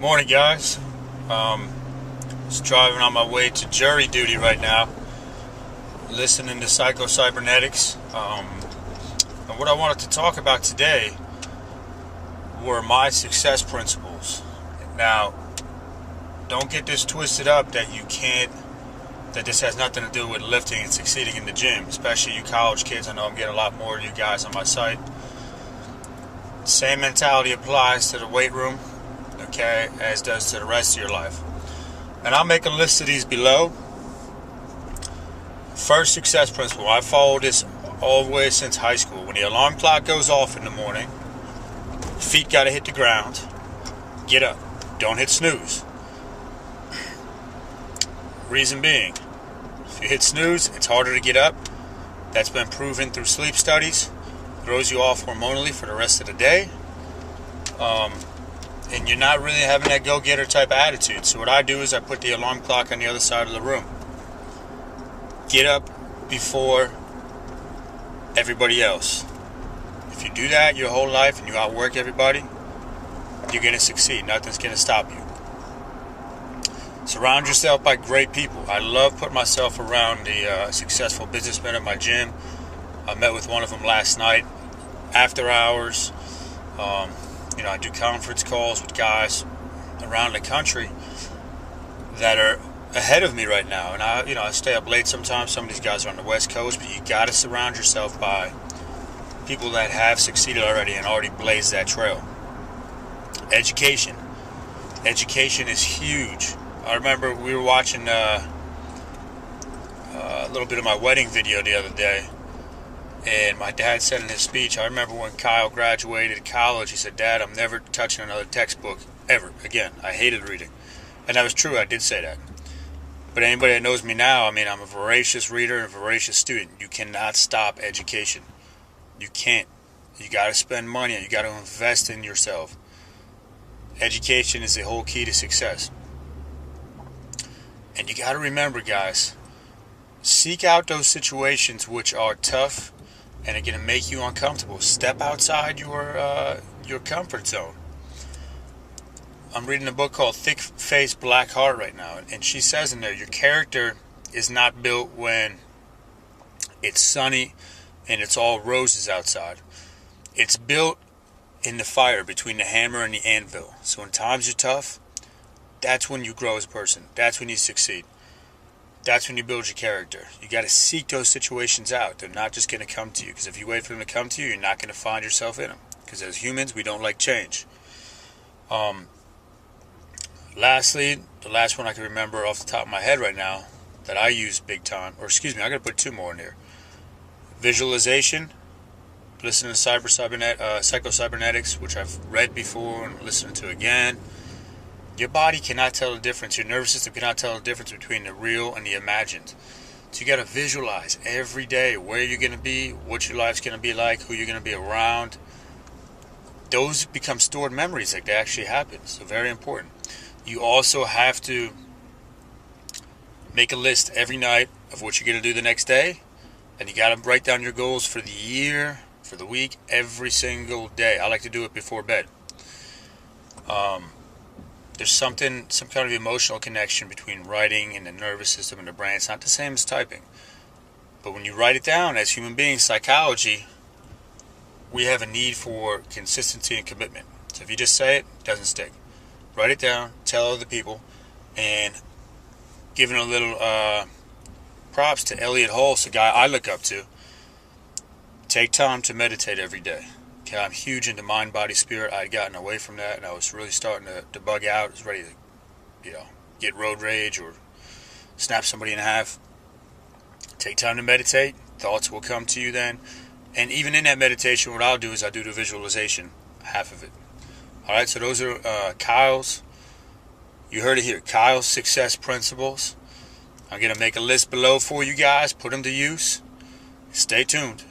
Morning, guys. Just driving on my way to jury duty right now, listening to Psycho-Cybernetics. And what I wanted to talk about today were my success principles. Now, don't get this twisted up that this has nothing to do with lifting and succeeding in the gym, especially you college kids. I know I'm getting a lot more of you guys on my site. Same mentality applies to the weight room, okay, as does to the rest of your life. And I'll make a list of these below. First success principle, I followed this all the way since high school. When the alarm clock goes off in the morning, feet gotta hit the ground, get up, don't hit snooze. Reason being, if you hit snooze, it's harder to get up. That's been proven through sleep studies. Throws you off hormonally for the rest of the day. And you're not really having that go-getter type of attitude. So what I do is I put the alarm clock on the other side of the room. Get up before everybody else. If you do that your whole life and you outwork everybody, you're going to succeed. Nothing's going to stop you. Surround yourself by great people. I love putting myself around the successful businessmen at my gym. I met with one of them last night after hours. I do conference calls with guys around the country that are ahead of me right now. And I stay up late sometimes. Some of these guys are on the West Coast, but you got to surround yourself by people that have succeeded already and already blazed that trail. Education. Education is huge. I remember we were watching a little bit of my wedding video the other day. And my dad said in his speech, I remember when Kyle graduated college, he said, "Dad, I'm never touching another textbook ever again. I hated reading." And that was true, I did say that. But anybody that knows me now, I'm a voracious reader and a voracious student. You cannot stop education. You can't. You got to spend money. You got to invest in yourself. Education is the whole key to success. And you got to remember, guys, seek out those situations which are tough and are going to make you uncomfortable. Step outside your comfort zone. I'm reading a book called Thick Face, Black Heart right now, and she says in there, your character is not built when it's sunny and it's all roses outside. It's built in the fire between the hammer and the anvil. So when times are tough, that's when you grow as a person. That's when you succeed. That's when you build your character. You got to seek those situations out. They're not just going to come to you. Because if you wait for them to come to you, you're not going to find yourself in them. Because as humans, we don't like change. Lastly, the last one I can remember off the top of my head right now that I use big time. Or excuse me, I'm going to put two more in here. Visualization. Listen to Psycho-Cybernetics, which I've read before and listened to again. Your body cannot tell the difference. Your nervous system cannot tell the difference between the real and the imagined. So you got to visualize every day where you're going to be, what your life's going to be like, who you're going to be around. Those become stored memories, like they actually happen. So very important. You also have to make a list every night of what you're going to do the next day. And you got to write down your goals for the year, for the week, every single day. I like to do it before bed. There's some kind of emotional connection between writing and the nervous system and the brain. It's not the same as typing. But when you write it down, as human beings, psychology, we have a need for consistency and commitment. So if you just say it, it doesn't stick. Write it down, tell other people, and giving a little props to Elliot Hulse, a guy I look up to. Take time to meditate every day. Okay, I'm huge into mind, body, spirit. I had gotten away from that, and I was really starting to bug out. I was ready to, get road rage or snap somebody in half. Take time to meditate. Thoughts will come to you then. And even in that meditation, what I'll do is I do the visualization, half of it. All right, so those are Kyle's. You heard it here, Kyle's success principles. I'm going to make a list below for you guys. Put them to use. Stay tuned.